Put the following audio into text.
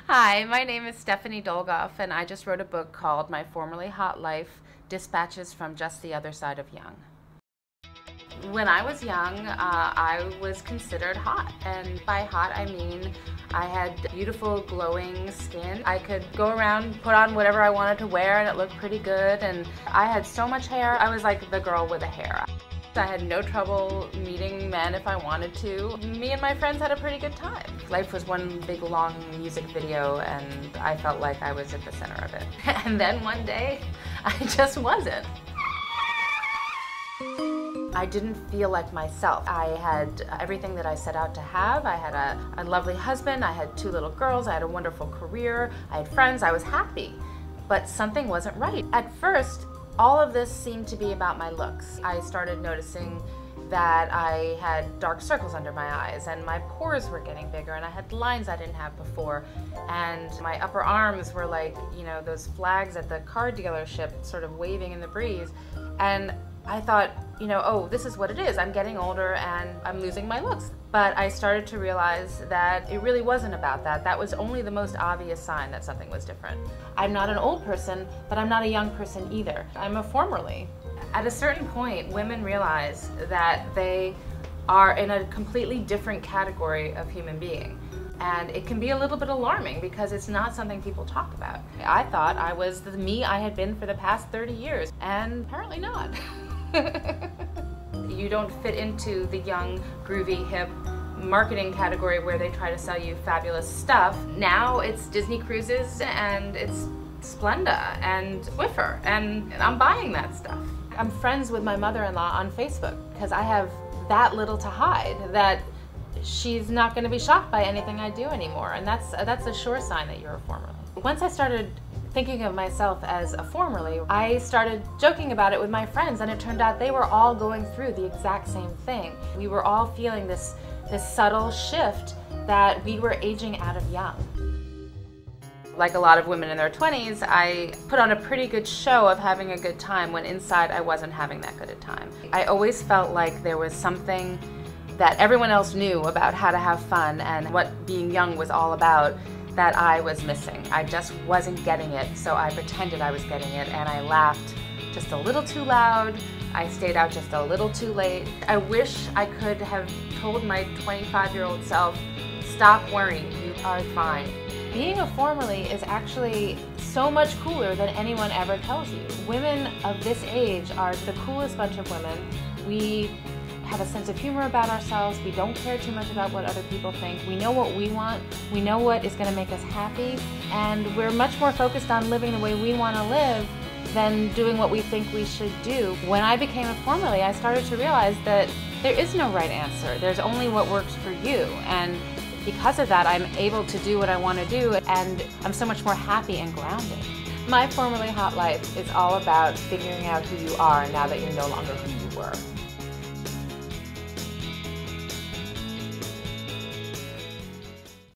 Hi, my name is Stephanie Dolgoff, and I just wrote a book called My Formerly Hot Life, Dispatches from Just the Other Side of Young. When I was young, I was considered hot, and by hot I mean I had beautiful glowing skin. I could go around, put on whatever I wanted to wear, and it looked pretty good, and I had so much hair. I was like the girl with the hair. I had no trouble meeting men if I wanted to. Me and my friends had a pretty good time. Life was one big long music video, and I felt like I was at the center of it. And then one day, I just wasn't. I didn't feel like myself. I had everything that I set out to have. I had a lovely husband, I had 2 little girls, I had a wonderful career, I had friends, I was happy. But something wasn't right. At first, all of this seemed to be about my looks. I started noticing that I had dark circles under my eyes, and my pores were getting bigger, and I had lines I didn't have before, and my upper arms were like, you know, those flags at the car dealership sort of waving in the breeze. And I thought, you know, oh, this is what it is. I'm getting older and I'm losing my looks. But I started to realize that it really wasn't about that. That was only the most obvious sign that something was different. I'm not an old person, but I'm not a young person either. I'm a formerly. At a certain point, women realize that they are in a completely different category of human being. And it can be a little bit alarming because it's not something people talk about. I thought I was the me I had been for the past 30 years, and apparently not. You don't fit into the young, groovy, hip marketing category where they try to sell you fabulous stuff. Now it's Disney cruises and it's Splenda and Swiffer, and I'm buying that stuff. I'm friends with my mother-in-law on Facebook because I have that little to hide that she's not going to be shocked by anything I do anymore, and that's a sure sign that you're a formerly. Once I started thinking of myself as a formerly, I started joking about it with my friends, and it turned out they were all going through the exact same thing. We were all feeling this subtle shift that we were aging out of young. Like a lot of women in their 20s, I put on a pretty good show of having a good time when inside I wasn't having that good a time. I always felt like there was something that everyone else knew about how to have fun and what being young was all about that I was missing. I just wasn't getting it, so I pretended I was getting it, and I laughed just a little too loud. I stayed out just a little too late. I wish I could have told my 25-year-old self, stop worrying, you are fine. Being a formerly is actually so much cooler than anyone ever tells you. Women of this age are the coolest bunch of women. We have a sense of humor about ourselves. We don't care too much about what other people think. We know what we want. We know what is going to make us happy. And we're much more focused on living the way we want to live than doing what we think we should do. When I became a formerly, I started to realize that there is no right answer. There's only what works for you. And because of that, I'm able to do what I want to do, and I'm so much more happy and grounded. My Formerly Hot Life is all about figuring out who you are now that you're no longer who you were.